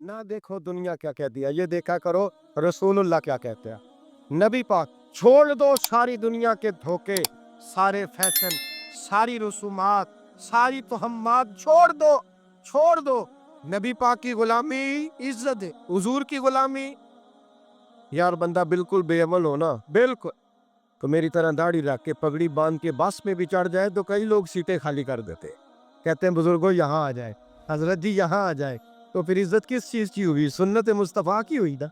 ना देखो दुनिया क्या कहती है, ये देखा करो रसूलुल्लाह क्या कहते हैं। नबी पाक, छोड़ दो सारी दुनिया के धोखे, सारे फैशन, सारी रसूमात, सारी तोहमात छोड़ दो। नबी पाक की गुलामी इज्जत है, हुजूर की गुलामी। यार बंदा बिल्कुल बेअमल हो ना, बिल्कुल, तो मेरी तरह दाढ़ी रख के पगड़ी बांध के बस में भी चढ़ जाए तो कई लोग सीटें खाली कर देते, कहते हैं बुजुर्गों यहाँ आ जाए, हजरत जी यहाँ आ जाए। तो फिर इज्जत किस चीज की हुई? सुन्नत मुस्तफ़ा की हुई ना,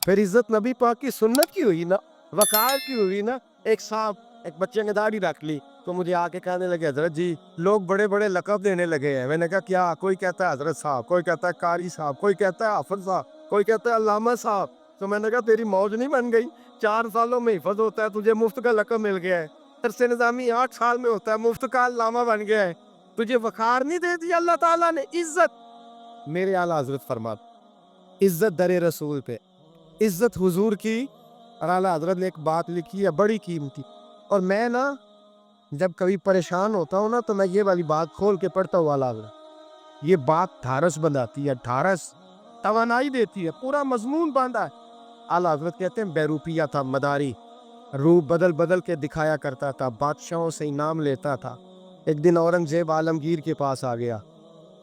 फिर इज्जत नबी पाक की सुन्नत की हुई ना, वकार की हुई ना। एक साहब, एक बच्चे ने दाढ़ी रख ली तो मुझे आके कहने लगे हजरत जी लोग बड़े बड़े लकब देने लगे हैं। मैंने कहा क्या? कोई कहता है हजरत साहब, कोई कहता है कारी साहब, कोई कहता है हाफिज साहब, कोई कहता है अल्लामा साहब। तो मैंने कहा तेरी मौज नहीं बन गई? 4 सालों में हिफज होता है, तुझे मुफ्त का लकब मिल गया है। तरसे निजामी 8 साल में होता है, मुफ्त का अल्लामा बन गया है। तुझे वकार नहीं दे दिया अल्लाह ताला ने, इज्जत। मेरे आला हजरत फरमाते इज्जत दरे रसूल पे, इज्जत हुजूर की। और आला हजरत ने एक बात लिखी है बड़ी कीमती, और मैं ना जब कभी परेशान होता हूँ ना तो मैं ये वाली बात खोल के पढ़ता हूँ। आला हजरत ये बात ढारस बनाती है, ढारस तवानाई देती है, पूरा मजमून बांधा है। आला हजरत कहते हैं बेरूपिया था मदारी, रूप बदल बदल के दिखाया करता था, बादशाहों से इनाम लेता था। एक दिन औरंगजेब आलमगीर के पास आ गया,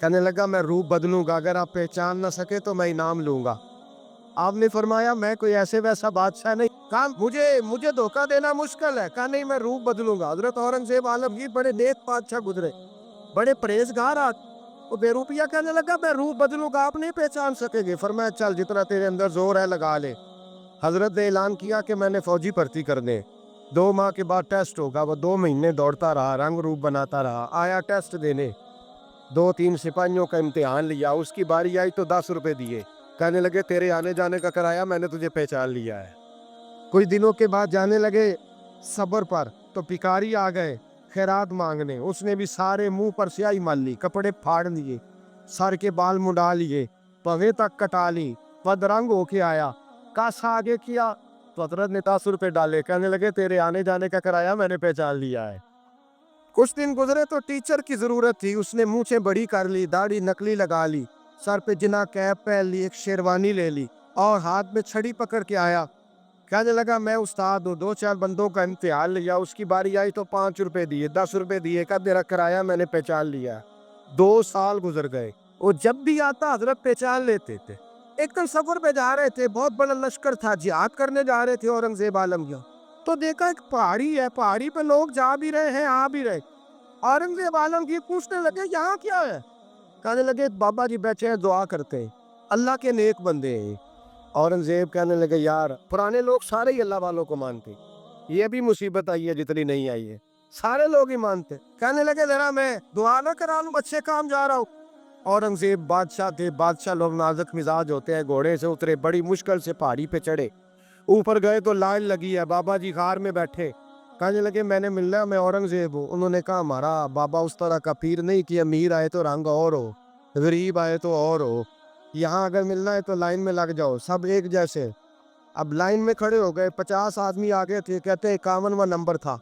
कहने लगा मैं रूप बदलूंगा, अगर आप पहचान ना सके तो मैं इनाम लूंगा। आपने फरमाया मैं कोई ऐसे वैसा बादशाह नहीं। कहा मुझे मुझे धोखा देना मुश्किल है। कहा नहीं, मैं रूप बदलूंगा। हजरत औरंगजेब आलमगीर बड़े नेक बादशाह गुजरे, बड़े परहेजगार आदमी। वो बेरूपिया कहने लगा मैं रूप बदलूंगा, आप नहीं पहचान सकेंगे। फरमाया चल जितना तेरे अंदर जोर है लगा ले। हजरत ने ऐलान किया कि मैंने फौजी भर्ती करने, 2 माह के बाद टेस्ट होगा। वो 2 महीने दौड़ता रहा, रंग रूप बनाता रहा, आया टेस्ट देने, 2-3 सिपाहियों का इम्तिहान लिया, उसकी बारी आई तो 10 रुपए दिए, कहने लगे तेरे आने जाने का किराया मैंने तुझे पहचान लिया है। कुछ दिनों के बाद जाने लगे सबर पर, तो भिखारी आ गए खैरात मांगने। उसने भी सारे मुंह पर स्याही मल ली, कपड़े फाड़ लिए, सर के बाल मुंडा लिए, पगे तक कटा ली, बदरंग होके आया। कासा आगे किया तो हजरत ने 10 रुपए डाले, कहने लगे तेरे आने जाने का किराया मैंने पहचान लिया है। कुछ दिन गुजरे तो टीचर की जरूरत थी, उसने मूछे बड़ी कर ली, दाढ़ी नकली लगा ली, सर पे जिना कैप पहन ली, एक शेरवानी ले ली और हाथ में छड़ी पकड़ के आया। कहने लगा मैं उस्ताद हूँ, 2-4 बंदों का इम्तिहान लिया, उसकी बारी आई तो 5 रुपए दिए, 10 रुपए दिए, का तेरा किराया मैंने पहचान लिया। 2 साल गुजर गए, वो जब भी आता हजरत पहचान लेते थे। एक दिन सफर पे जा रहे थे, बहुत बड़ा लश्कर था, जिहाद करने जा रहे थे औरंगजेब आलमगीर। तो देखा एक पहाड़ी है, पहाड़ी पे लोग जा भी रहे हैं आ भी रहे। औरंगजेब आलमगीर पूछने लगे यहाँ क्या है? कहने लगे बाबा जी बैठे हैं दुआ करते हैं, अल्लाह के नेक बंदे हैं। औरंगजेब कहने लगे यार पुराने लोग सारे ही अल्लाह वालों को मानते, ये भी मुसीबत आई है जितनी नहीं आई है, सारे लोग ही मानते। कहने लगे जरा मैं दुआ ना करा लूं, अच्छे काम जा रहा हूँ। औरंगजेब बादशाह थे, बादशाह लोग नाजुक मिजाज होते हैं। घोड़े से उतरे, बड़ी मुश्किल से पहाड़ी पे चढ़े, ऊपर गए तो लाइन लगी है, बाबा जी गार में बैठे। कहने लगे मैंने मिलना है, मैं औरंगजेब हूँ। उन्होंने कहा हमारा बाबा उस तरह का पीर नहीं कि अमीर आए तो रंग और हो, गरीब आए तो और हो, यहाँ अगर मिलना है तो लाइन में लग जाओ, सब एक जैसे। अब लाइन में खड़े हो गए, 50 आदमी आगे थे, कहते 51वां नंबर था।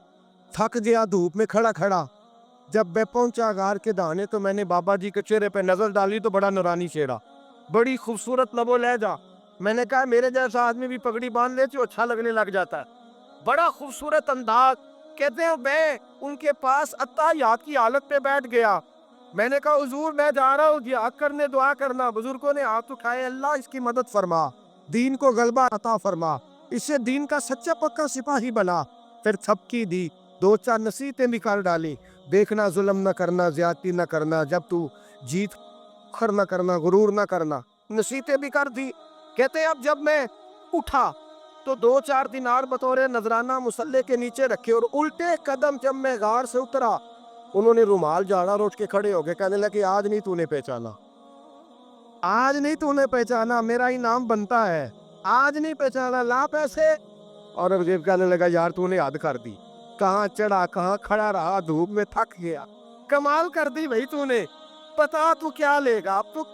थक गया धूप में खड़ा खड़ा, जब मैं पहुंचा गार के दाने तो मैंने बाबा जी के चेहरे पे नजर डाली तो बड़ा नूरानी चेहरा, बड़ी खूबसूरत लबो लहजा। मैंने कहा मेरे जैसा आदमी भी पगड़ी बांध ले तो अच्छा लगने लग जाता है, बड़ा खूबसूरत अंदाज। कहते हैं मैं उनके पास अत्ताहियात की हालत पे बैठ गया। मैंने कहा हुजूर मैं जा रहा हूँ जिहाद करने, दुआ करना। बुजुर्गों ने हाथ उठाए, अल्लाह इसकी मदद फरमा, दीन को गलबा अता फरमा, इससे दीन का सच्चा पक्का सिपाही बना। फिर थपकी दी, 2-4 नसीहतें भी कर डाली, देखना जुल्म न करना, ज्यादती न करना, जब तू जीत फख्र न करना, गुरूर न करना, नसीहतें भी कर दी। कहते अब जब मैं उठा तो 2-4 दिनार बतौर नजराना मुसल्ले के नीचे रखे, और उल्टे कदम जब मैं गार से उतरा उन्होंने रुमाल झाड़ा और उठ के खड़े हो गए। कहने लगे आज नहीं तूने पहचाना, आज नहीं तूने पहचाना, मेरा इनाम बनता है, आज नहीं पहचाना, ला पैसे। औरंगजेब कहने लगा यार तूने हद कर दी, कहाँ चढ़ा कहाँ खड़ा रहा, धूप में थक गया, कमाल कर दी भाई तूने। बता तू क्या लेगा, अब तू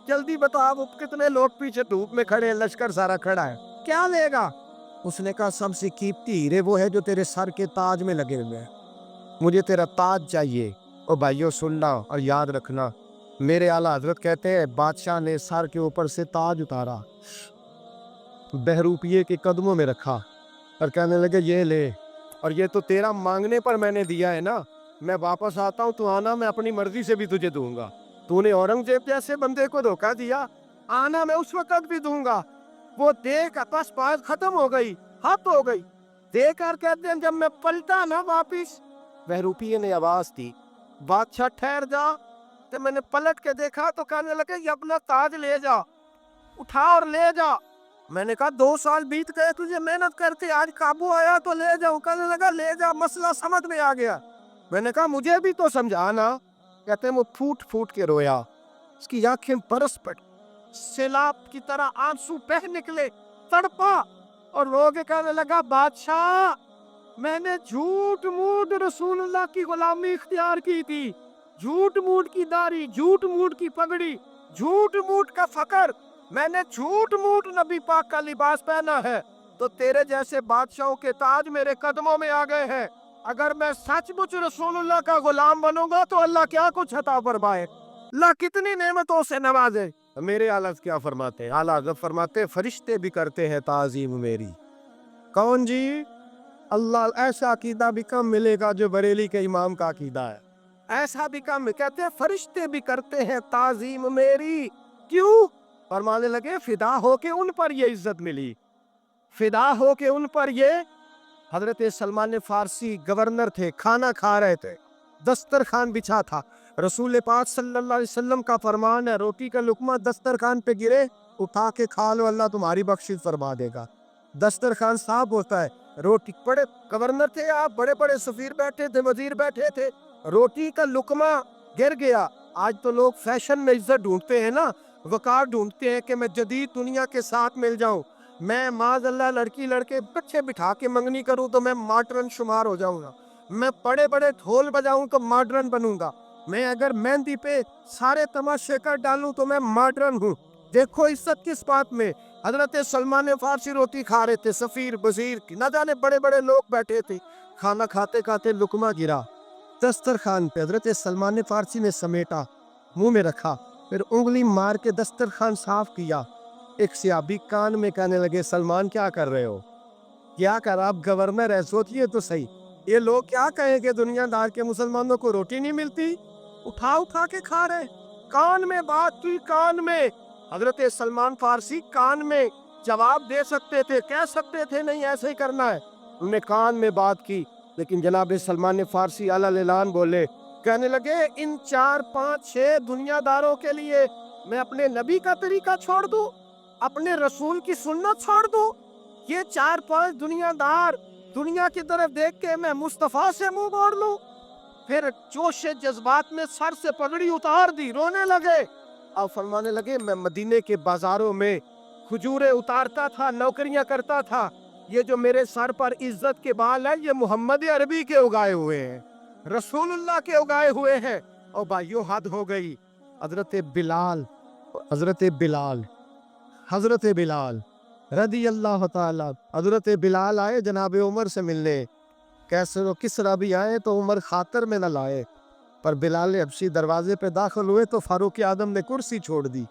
जल्दी बता, अब कितने लोग पीछे धूप में खड़े हैं, लश्कर सारा खड़ा है, क्या लेगा? उसने कहा सबसे कीमती हीरे वो है जो तेरे सर के ताज में लगे हुए हैं, मुझे तेरा ताज चाहिए। और भाइयों सुनना और याद रखना, میرے اعلیٰ حضرت کہتے ہیں بادشاہ نے سر کے اوپر سے تاج اتارا، بہروپیے کے قدموں میں رکھا اور کہنے لگے یہ لے، اور یہ تو تیرا مانگنے پر میں نے دیا ہے نا، میں واپس آتا ہوں تو آنا، میں اپنی مرضی سے بھی تجھے دوں گا۔ تو نے اورنگزیب جیسے بندے کو دھوکہ دیا، آنا میں اس وقت بھی دوں گا۔ وہ دے کر بس بات ختم ہو گئی، حد ہو گئی۔ دے کر کہتے ہیں جب میں پلٹا نا واپس، بہروپیے نے آواز دی بادشاہ ٹھہر جا۔ تو میں نے پلٹ کے دیکھا تو کہنے لگے یہ اپنا تاج لے جا، اٹھا اور لے جا۔ میں نے کہا 2 سال بیت گئے تجھے محنت کرتے، آج قابو آیا تو لے جاؤ۔ کہنے لگا لے جا، مسئلہ سمجھ میں آ گیا۔ میں نے کہا مجھے بھی تو سمجھانا۔ کہتے ہیں وہ پھوٹ پھوٹ کے رویا، اس کی آنکھیں برس پڑی، سیلاب کی طرح آنسو بہہ نکلے، تڑپا اور رو کے کہنے لگا بادشاہ میں نے جھوٹ موٹ رسول اللہ کی غلامی اختیار کی تھی، جھوٹ موٹ کی داڑھی، جھوٹ موٹ کی پگڑی، جھوٹ موٹ کا فقر، میں نے جھوٹ موٹ نبی پاک کا لباس پہنا ہے، تو تیرے جیسے بادشاہوں کے تاج میرے قدموں میں آ گئے ہیں۔ اگر میں سچ مچ رسول اللہ کا غلام بنوں گا تو اللہ کیا کچھ عطا فرمائے، اللہ کتنی نعمتوں سے نوازے۔ میرے اعلیٰ کیا فرماتے ہیں؟ اعلیٰ حضرت فرماتے ہیں فرشتے بھی کرتے ہیں تعظیم میری۔ کون جی؟ اللہ ایسا عقیدہ بھی کم ملے گا جو بریلی کے امام کا عقیدہ ہے، ایسا بھی کم۔ کہتے ہیں فرشتے بھی کرتے ہیں تعظیم میری، کیوں؟ فرمانے لگے فدا ہو کے ان پر یہ عزت ملی، فدا ہو کے ان پر یہ۔ حضرت سلمان فارسی گورنر تھے، کھانا کھا رہے تھے، دسترخوان بچھا تھا، رسول پاک صلی اللہ علیہ وسلم کا فرمان ہے روٹی کا لقمہ دسترخوان پہ گرے اٹھا کے کھا لو، اللہ تمہاری بخشش فرما دے گا۔ دسترخوان صاف ہوتا ہے، روٹی بڑے گورنر تھے آپ، بڑے بڑے سفیر بیٹھے تھے، وزیر بیٹھے تھے، روٹی کا لقمہ گر گیا۔ آج تو لوگ فیشن میں عزت ڈھونڈتے ہیں نا، وقار ڈھونڈتے ہیں کہ میں جدید دنیا کے ساتھ مل جاؤں، میں معاذ اللہ لڑکی لڑکے بچے بٹھا کے منگنی کروں تو میں ماڈرن شمار ہو جاؤں گا، میں بڑے بڑے ڈھول بجاؤں تو ماڈرن بنوں گا، میں اگر مہندی پہ سارے تماشے کر ڈالوں تو میں ماڈرن ہوں۔ دیکھو عزت کس بات میں۔ حضرت سلمان فارسی روٹی کھا رہے تھے، سفیر وزیر نہ جانے بڑے بڑے لوگ بیٹھے تھے، کھانا کھاتے کھاتے لقمہ گرا دسترخوان پہ، حضرت سلمان فارسی نے سمیٹا، منہ میں رکھا، پھر انگلی مار کے دسترخوان صاف کیا۔ ایک صحابی کان میں کہنے لگے سلمان کیا کر رہے ہو، کیا کر، آپ گورنر ہے، سوچئے تو صحیح، یہ لوگ کیا کہیں کہ دنیا دار کے مسلمانوں کو روٹی نہیں ملتی، اٹھا اٹھا کے کھا رہے۔ کان میں بات ہوئی، کان میں۔ حضرت سلمان فارسی کان میں جواب دے سکتے تھے، کہہ سکتے تھے نہیں ایسے ہی کرنا ہے، انہوں نے کان میں بات کی، لیکن جناب سلمان فارسی اعلیٰ اعلان بولے، کہنے لگے ان 4 5 6 دنیا داروں کے لیے میں اپنے نبی کا طریقہ چھوڑ دوں، اپنے رسول کی سنت چھوڑ دوں؟ یہ 4 5 دنیا دار دنیا کی طرف دیکھ کے میں مصطفیٰ سے منہ موڑ لوں؟ پھر جوش جذبات میں سر سے پگڑی اتار دی، رونے لگے اور فرمانے لگے میں مدینے کے بازاروں میں کھجوریں اتارتا تھا، نوکریاں کرتا تھا، یہ جو میرے سر پر عزت کے بال ہیں یہ محمد عربی کے اگائے ہوئے ہیں، رسول اللہ کے اگائے ہوئے ہیں۔ اور بھائیو حد ہو گئی۔ حضرت بلال، حضرت بلال، حضرت بلال رضی اللہ تعالیٰ، حضرت بلال آئے جناب عمر سے ملنے، کیسے وہ کس طرح بھی آئے تو عمر خاطر میں نہ لائے، پر بلال حبشی دروازے پہ داخل ہوئے تو فاروق اعظم نے کرسی چھوڑ دی،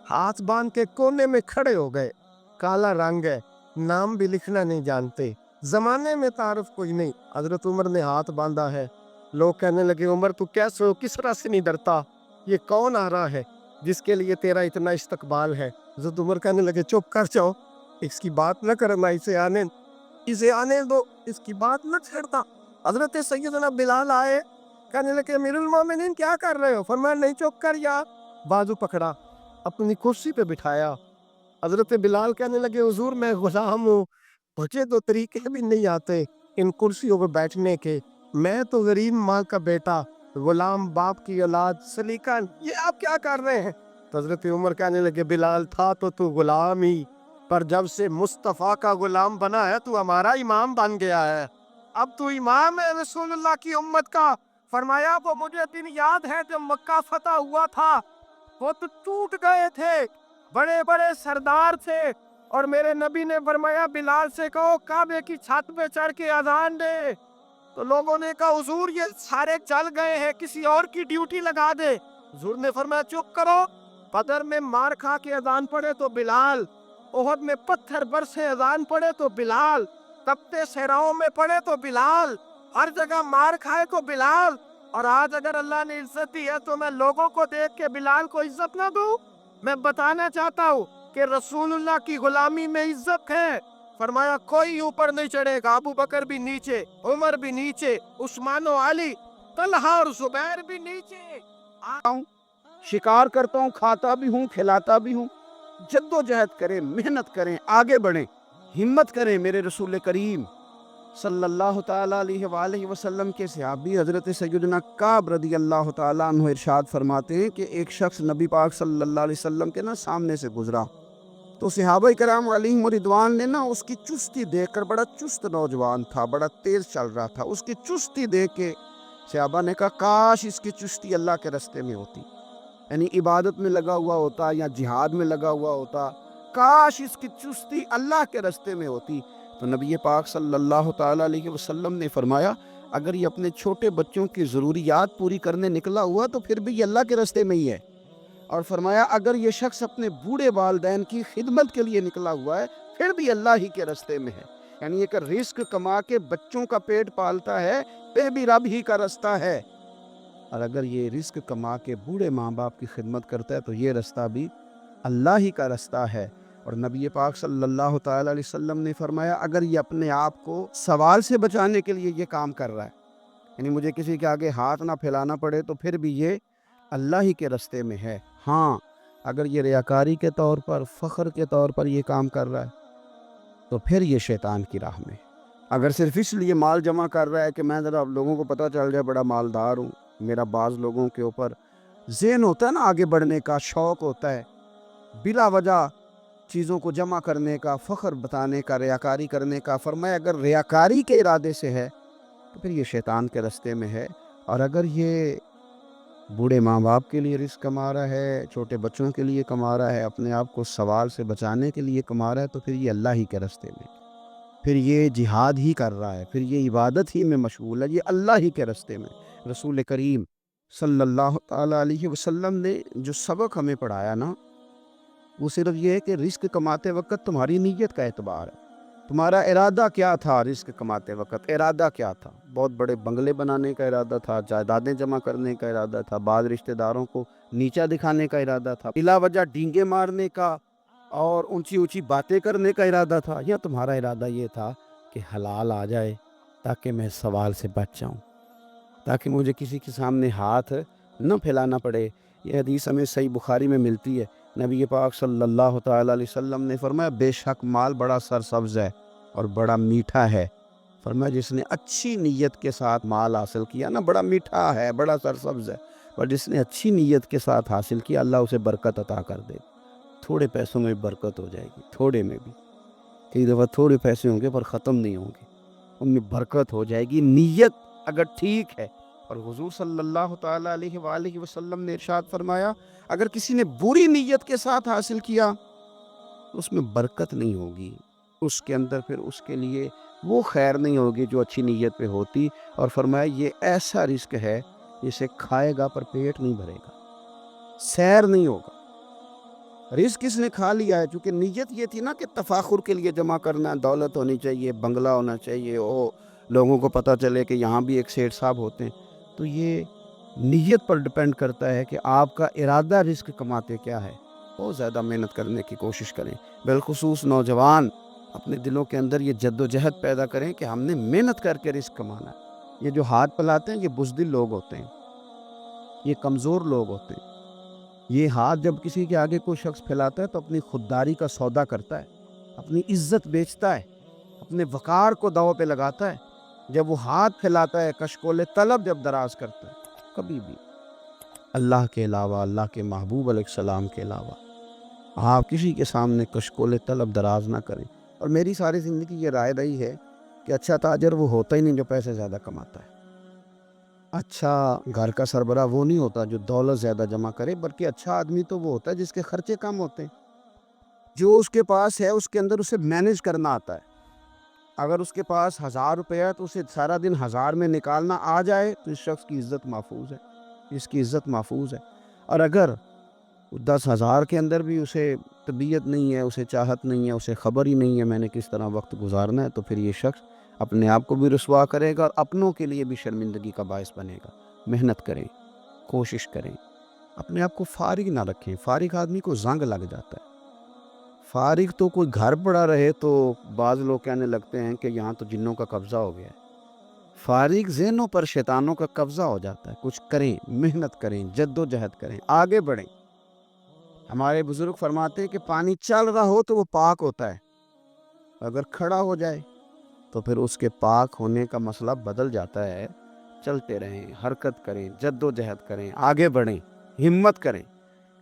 ہاتھ باندھ کے کونے میں کھڑے ہو گئے، کالا رنگ ہے، نام بھی لکھنا نہیں جانتے، زمانے میں تعارف کوئی نہیں، حضرت عمر نے ہاتھ باندھا ہے، لوگ کہنے لگے عمر تو کیسے ہو، کس طرح سے نہیں ڈرتا، یہ کون آ رہا ہے جس کے لیے تیرا اتنا استقبال ہے؟ حضرت عمر کہنے لگے چپ کر جاؤ، اس کی بات نہ کرنا، اسے آنے دو، اس کی بات نہ چھڑتا۔ حضرت سیدنا بلال آئے، کہنے لگے امیر المومنین کیا کر رہے ہو؟ فرمایا نہیں چپ کر یا، بازو پکڑا، اپنی کرسی پہ بٹھایا۔ حضرت بلال کہنے لگے حضور میں غلام ہوں، مجھے تو طریقے بھی نہیں آتے ان کرسیوں پہ بیٹھنے کے، میں تو غریب ماں کا بیٹا، غلام باپ کی اولاد، سلیقہ، یہ آپ کیا کر رہے ہیں؟ تو حضرت عمر کہنے لگے بلال تھا تو غلام ہی، پر جب سے مصطفیٰ کا غلام بنا ہے تو ہمارا امام بن گیا ہے، اب تو امام ہے رسول اللہ کی امت کا۔ فرمایا وہ مجھے دن یاد ہے جب مکہ فتح ہوا تھا، وہ تو ٹوٹ گئے تھے، بڑے بڑے سردار تھے، اور میرے نبی نے فرمایا بلال سے کہو کعبے کی چھت پہ چڑھ کے اذان دے، تو لوگوں نے کہا حضور یہ سارے چل گئے ہیں، کسی اور کی ڈیوٹی لگا دے، हुजूर ने फरमाया चुप करो, बदर में मार खा के अजान पढ़े तो बिलाल, ओहद में पत्थर बरसे अजान पढ़े तो बिलाल, तपते सहराओं में पढ़े तो बिलाल, हर जगह मार खाए तो बिलाल। और आज अगर अल्लाह ने इज्जत दी है तो मैं लोगों को देख के बिलाल को इज्जत ना दूं? मैं बताना चाहता हूँ कि रसूलुल्लाह की गुलामी में इज्जत है। फरमाया कोई ऊपर नहीं चढ़ेगा, अबू बकर भी नीचे, उमर भी नीचे, उस्मान और अली, तलहा और जुबैर भी नीचे। शिकार करता हूँ, खाता भी हूँ, खिलाता भी हूँ। जद्दोजहद करें, मेहनत करें, आगे बढ़ें, हिम्मत करें। मेरे रसूल करीम सल्लल्लाहु ताला अलैहि वसल्लम के सहाबी हज़रत सैयदना काब रदी अल्लाह ताला अन्हु इरशाद फरमाते हैं कि एक शख्स नबी पाक सल्लल्लाहु अलैहि वसल्लम के ना सामने से गुजरा, तो सहाबा कराम अलैहिम रिदवान ने ना उसकी चुस्ती देखकर, बड़ा चुस्त नौजवान था, बड़ा तेज चल रहा था, उसकी चुस्ती देख के सहाबा ने कहा काश इसकी चुस्ती अल्लाह के रास्ते में होती, यानी इबादत में लगा हुआ होता या जिहाद में लगा हुआ होता, काश इसकी चुस्ती अल्लाह के रास्ते में होती। तो नबी पाक सल्लल्लाहु ताला अलैहि वसल्लम ने फरमाया अगर ये अपने छोटे बच्चों की ज़रूरियात पूरी करने निकला हुआ तो फिर भी ये अल्लाह के रास्ते में ही है। और फरमाया अगर ये शख्स अपने बूढ़े वालिदैन की खिदमत के लिए निकला हुआ है फिर भी अल्लाह ही के रास्ते में है। यानी एक रिस्क कमा के बच्चों का पेट पालता है फिर भी रब ही का रास्ता है, और अगर ये रिस्क कमा के बूढ़े माँ बाप की खिदमत करता है तो ये रास्ता भी अल्लाह ही का रास्ता है। और नबी पाक सल्लल्लाहु ताला अलैहि वसल्लम ने फरमाया अगर ये अपने आप को सवाल से बचाने के लिए ये काम कर रहा है, यानी मुझे किसी के आगे हाथ ना फैलाना पड़े, तो फिर भी ये अल्लाह ही के रास्ते में है। हाँ, अगर ये रियाकारी के तौर पर, फ़ख्र के तौर पर ये काम कर रहा है तो फिर ये शैतान की राह में। अगर सिर्फ इसलिए माल जमा कर रहा है कि मैं ज़रा लोगों को पता चल जाए बड़ा मालदार हूँ, मेरा बाज़ लोगों के ऊपर ज़हन होता है ना, आगे बढ़ने का शौक़ होता है, बिला वजह चीज़ों को जमा करने का, फ़ख्र बताने का, रियाकारी करने का। फरमाया अगर रियाकारी के इरादे से है तो फिर ये शैतान के रास्ते में है। और अगर ये बूढ़े माँ बाप के लिए रिस्क कमा रहा है, छोटे बच्चों के लिए कमा रहा है, अपने आप को सवाल से बचाने के लिए कमा रहा है, तो फिर ये अल्लाह ही के रास्ते में, फिर ये जिहाद ही कर रहा है, फिर ये इबादत ही में मशगूल है, ये अल्लाह ही के रास्ते में। रसूल करीम सल्लल्लाहु ताला अलैहि वसल्लम ने जो सबक हमें पढ़ाया ना, वो सिर्फ ये है कि रिस्क कमाते वक्त तुम्हारी नीयत का एतबार है, तुम्हारा इरादा क्या था। रिस्क कमाते वक्त इरादा क्या था? बहुत बड़े बंगले बनाने का इरादा था, जायदादें जमा करने का इरादा था, बाद रिश्तेदारों को नीचा दिखाने का इरादा था, बिला वजह डींगे मारने का और ऊंची ऊंची बातें करने का इरादा था, या तुम्हारा इरादा ये था कि हलाल आ जाए ताकि मैं सवाल से बच जाऊं, ताकि मुझे किसी के सामने हाथ न फैलाना पड़े। ये हदीस हमें सही बुखारी में मिलती है। नबी पाक सल्लल्लाहु ताला अलैहि वसल्लम ने फरमाया बेशक माल बड़ा सरसब्ज़ है और बड़ा मीठा है। फरमाया जिसने अच्छी नीयत के साथ माल हासिल किया ना, बड़ा मीठा है, बड़ा सरसब्ज़ है, पर जिसने अच्छी नीयत के साथ हासिल किया अल्लाह उसे बरकत अता कर दे। थोड़े पैसों में बरकत हो जाएगी, थोड़े में भी। कई दफ़ा थोड़े पैसे होंगे पर ख़त्म नहीं होंगे, उनमें बरकत हो जाएगी, नीयत अगर ठीक है। और हुजूर सल्लल्लाहु ताला अलैहि वसल्लम ने इरशाद फरमाया अगर किसी ने बुरी नीयत के साथ हासिल किया तो उसमें बरकत नहीं होगी, उसके अंदर फिर उसके लिए वो खैर नहीं होगी जो अच्छी नीयत पे होती। और फरमाया ये ऐसा रिस्क है जिसे खाएगा पर पेट नहीं भरेगा, सैर नहीं होगा। रिस्क किसने खा लिया है? चूँकि नीयत ये थी ना कि तफाखुर के लिए जमा करना, दौलत होनी चाहिए, बंगला होना चाहिए, ओ लोगों को पता चले कि यहाँ भी एक सेठ साहब होते हैं। तो ये नीयत पर डिपेंड करता है कि आपका इरादा रिस्क कमाते क्या है। बहुत ज़्यादा मेहनत करने की कोशिश करें, बिलखुसूस नौजवान अपने दिलों के अंदर ये जद्दोजहद पैदा करें कि हमने मेहनत करके रिस्क कमाना है। ये जो हाथ फैलाते हैं ये बुज़दिल लोग होते हैं, ये कमज़ोर लोग होते हैं। ये हाथ जब किसी के आगे कोई शख्स फैलाता है तो अपनी खुददारी का सौदा करता है, अपनी इज्जत बेचता है, अपने वक़ार को दांव पे लगाता है। जब वो हाथ फैलाता है, कशकोले तलब जब दराज करता है, कभी भी अल्लाह के अलावा, अल्लाह के महबूब अलैहिस्सलाम के अलावा आप किसी के सामने कशकोले तलब दराज ना करें। और मेरी सारी ज़िंदगी ये राय रही है कि अच्छा ताजर वो होता ही नहीं जो पैसे ज़्यादा कमाता है। अच्छा घर का सरबराह वो नहीं होता जो दौलत ज़्यादा जमा करे, बल्कि अच्छा आदमी तो वो होता है जिसके खर्चे कम होते हैं, जो उसके पास है उसके अंदर उसे मैनेज करना आता है। अगर उसके पास 1000 रुपया है तो उसे सारा दिन 1000 में निकालना आ जाए तो इस शख्स की इज़्ज़त महफूज है, इसकी इज़्ज़त महफूज है। اور اگر 10,000 کے اندر بھی اسے طبیعت نہیں ہے، اسے چاہت نہیں ہے، اسے خبر ہی نہیں ہے میں نے کس طرح وقت گزارنا ہے، تو پھر یہ شخص اپنے آپ کو بھی رسوا کرے گا اور اپنوں کے لیے بھی شرمندگی کا باعث بنے گا۔ محنت کریں، کوشش کریں، اپنے آپ کو فارغ نہ رکھیں۔ فارغ آدمی کو زنگ لگ جاتا ہے۔ فارغ تو کوئی گھر پڑا رہے تو بعض لوگ کہنے لگتے ہیں کہ یہاں تو جنوں کا قبضہ ہو گیا ہے۔ فارغ ذہنوں پر شیطانوں کا قبضہ ہو جاتا ہے۔ کچھ کریں، محنت کریں، جد و جہد کریں، آگے بڑھیں۔ ہمارے بزرگ فرماتے ہیں کہ پانی چل رہا ہو تو وہ پاک ہوتا ہے، اگر کھڑا ہو جائے تو پھر اس کے پاک ہونے کا مسئلہ بدل جاتا ہے۔ چلتے رہیں، حرکت کریں، جد و جہد کریں، آگے بڑھیں، ہمت کریں۔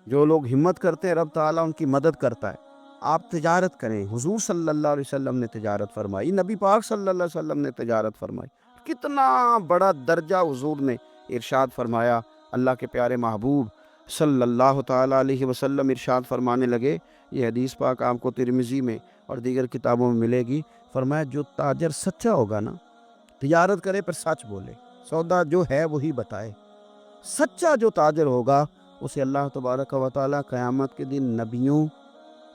جو لوگ ہمت کرتے ہیں رب تعالیٰ ان کی مدد کرتا ہے۔ آپ تجارت کریں، حضور صلی اللہ علیہ وسلم نے تجارت فرمائی، نبی پاک صلی اللہ علیہ وسلم نے تجارت فرمائی۔ کتنا بڑا درجہ حضور نے ارشاد فرمایا۔ اللہ کے پیارے محبوب صلی اللہ تعالیٰ علیہ وسلم ارشاد فرمانے لگے، یہ حدیث پاک آپ کو ترمذی میں اور دیگر کتابوں میں ملے گی۔ فرمایا جو تاجر سچا ہوگا نا، تجارت کرے پر سچ بولے، سودا جو ہے وہی بتائے، سچا جو تاجر ہوگا اسے اللہ تبارک و تعالیٰ قیامت کے دن نبیوں،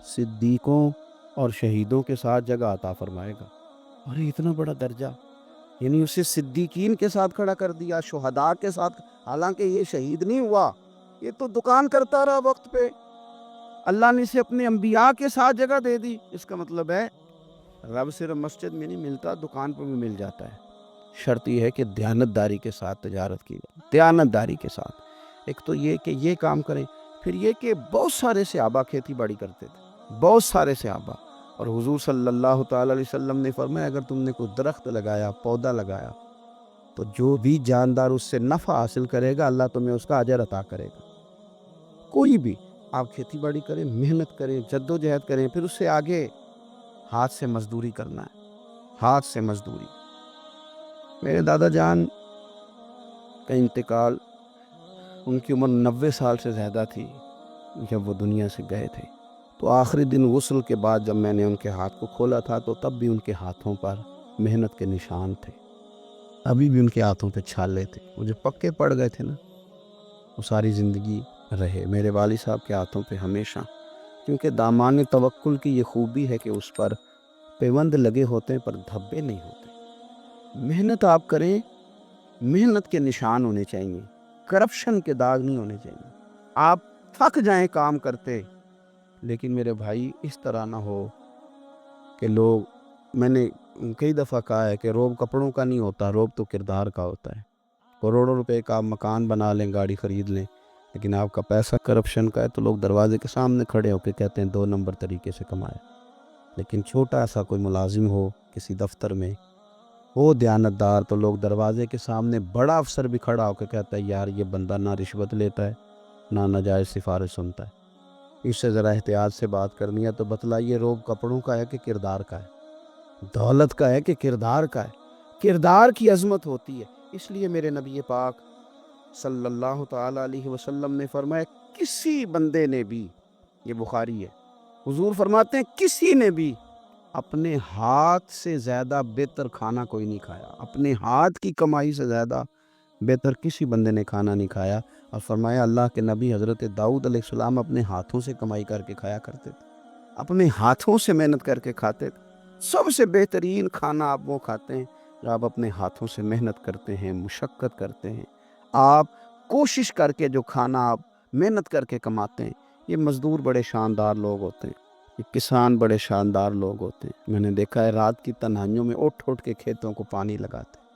صدیقوں اور شہیدوں کے ساتھ جگہ عطا فرمائے گا۔ اور اتنا بڑا درجہ، یعنی اسے صدیقین کے ساتھ کھڑا کر دیا، شہداء کے ساتھ، حالانکہ یہ شہید نہیں ہوا، یہ تو دکان کرتا رہا وقت پہ، اللہ نے اسے اپنے انبیاء کے ساتھ جگہ دے دی۔ اس کا مطلب ہے رب صرف مسجد میں نہیں ملتا، دکان پہ بھی مل جاتا ہے۔ شرط یہ ہے کہ دیانتداری کے ساتھ تجارت کی جائے، دیانتداری کے ساتھ۔ ایک تو یہ کہ یہ کام کریں، پھر یہ کہ بہت سارے صحابہ کھیتی باڑی کرتے تھے، بہت سارے صحابہ، اور حضور صلی اللہ تعالیٰ علیہ وسلم نے فرمایا اگر تم نے کوئی درخت لگایا، پودا لگایا، تو جو بھی جاندار اس سے نفع حاصل کرے گا اللہ تمہیں اس کا اجر عطا کرے گا۔ کوئی بھی آپ کھیتی باڑی کریں، محنت کریں، جد و جہد کریں، پھر اس سے آگے ہاتھ سے مزدوری کرنا ہے، ہاتھ سے مزدوری۔ میرے دادا جان کا انتقال، ان کی عمر 90 سال سے زیادہ تھی جب وہ دنیا سے گئے تھے، تو آخری دن غسل کے بعد جب میں نے ان کے ہاتھ کو کھولا تھا تو تب بھی ان کے ہاتھوں پر محنت کے نشان تھے، ابھی بھی ان کے ہاتھوں پہ چھالے تھے، وہ جو پکے پڑ گئے تھے نا وہ ساری زندگی رہے میرے والد صاحب کے ہاتھوں پہ ہمیشہ، کیونکہ دامان توکل کی یہ خوبی ہے کہ اس پر پیوند لگے ہوتے ہیں پر دھبے نہیں ہوتے۔ محنت آپ کریں، محنت کے نشان ہونے چاہیے، کرپشن کے داغ نہیں ہونے چاہیے۔ آپ تھک جائیں کام کرتے، لیکن میرے بھائی اس طرح نہ ہو کہ لوگ، میں نے کئی دفعہ کہا ہے کہ روب کپڑوں کا نہیں ہوتا، روب تو کردار کا ہوتا ہے۔ کروڑوں روپے کا آپ مکان بنا لیں، گاڑی خرید لیں، لیکن آپ کا پیسہ کرپشن کا ہے تو لوگ دروازے کے سامنے کھڑے ہو کے کہتے ہیں 2 نمبر طریقے سے کمایا۔ لیکن چھوٹا سا کوئی ملازم ہو کسی دفتر میں، وہ دیانتدار، تو لوگ دروازے کے سامنے، بڑا افسر بھی کھڑا ہو کے کہتا ہے یار یہ بندہ نہ رشوت لیتا ہے نہ ناجائز سفارش سنتا ہے، اس سے ذرا احتیاط سے بات کرنی ہے۔ تو بتلائیے روب کپڑوں کا ہے کہ کردار کا ہے، دولت کا ہے کہ کردار کا ہے؟ کردار کی عظمت ہوتی ہے۔ اس لیے میرے نبی پاک صلی اللہ تعالیٰ علیہ وسلم نے فرمایا کسی بندے نے بھی، یہ بخاری ہے، حضور فرماتے ہیں کسی نے بھی اپنے ہاتھ سے زیادہ بہتر کھانا کوئی نہیں کھایا، اپنے ہاتھ کی کمائی سے زیادہ بہتر کسی بندے نے کھانا نہیں کھایا۔ اور فرمایا اللہ کے نبی حضرت داؤد علیہ السلام اپنے ہاتھوں سے کمائی کر کے کھایا کرتے تھے، اپنے ہاتھوں سے محنت کر کے کھاتے تھے۔ سب سے بہترین کھانا آپ وہ کھاتے ہیں جو آپ اپنے ہاتھوں سے محنت کرتے ہیں، مشقت کرتے ہیں، آپ کوشش کر کے جو کھانا آپ محنت کر کے کماتے ہیں۔ یہ مزدور بڑے شاندار لوگ ہوتے ہیں، یہ کسان بڑے شاندار لوگ ہوتے ہیں۔ میں نے دیکھا ہے رات کی تنہائیوں میں اٹھ اٹھ کے کھیتوں کو پانی لگاتے ہیں۔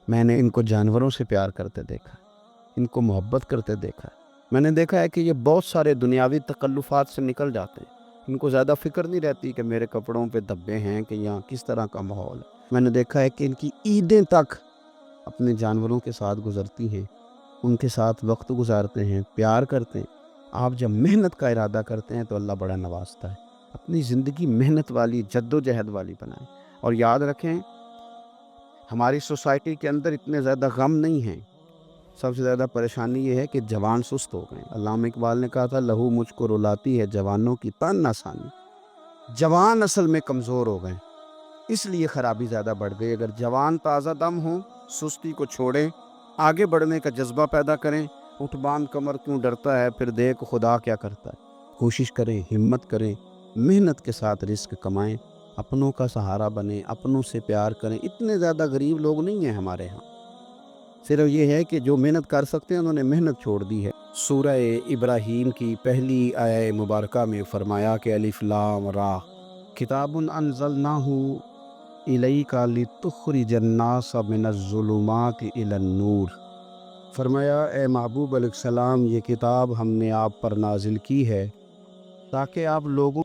میں نے ان کو جانوروں سے پیار کرتے دیکھا ہے، ان کو محبت کرتے دیکھا ہے۔ میں نے دیکھا ہے کہ یہ بہت سارے دنیاوی تکلفات سے نکل جاتے ہیں، ان کو زیادہ فکر نہیں رہتی کہ میرے کپڑوں پہ دھبے ہیں کہ یہاں کس طرح کا ماحول ہے۔ میں نے دیکھا ہے کہ ان کی عیدیں تک اپنے جانوروں کے ساتھ گزرتی ہیں، ان کے ساتھ وقت گزارتے ہیں، پیار کرتے ہیں۔ آپ جب محنت کا ارادہ کرتے ہیں تو اللہ بڑا نوازتا ہے۔ اپنی زندگی محنت والی، جد و جہد والی بنائیں، اور یاد رکھیں ہماری سوسائٹی کے اندر اتنے زیادہ غم نہیں ہیں۔ سب سے زیادہ پریشانی یہ ہے کہ جوان سست ہو گئے۔ علامہ اقبال نے کہا تھا لہو مجھ کو رلاتی ہے جوانوں کی تن آسانی۔ جوان اصل میں کمزور ہو گئے، اس لیے خرابی زیادہ بڑھ گئی۔ اگر جوان تازہ دم ہوں، سستی کو چھوڑیں، آگے بڑھنے کا جذبہ پیدا کریں، اٹھ باندھ کمر کیوں ڈرتا ہے، پھر دیکھ خدا کیا کرتا ہے۔ کوشش کریں، ہمت کریں، محنت کے ساتھ رزق کمائیں، اپنوں کا سہارا بنیں، اپنوں سے پیار کریں۔ اتنے زیادہ غریب لوگ نہیں ہیں ہمارے ہاں، صرف یہ ہے کہ جو محنت کر سکتے ہیں انہوں نے محنت چھوڑ دی ہے۔ سورہ ابراہیم کی پہلی آیہ مبارکہ میں فرمایا کہ الف لام را کتاب انزلناہ الیک لتخرج الناس من الظلمات الی النور۔ فرمایا اے محبوب علیہ السلام، یہ کتاب ہم نے آپ پر نازل کی ہے تاکہ آپ لوگوں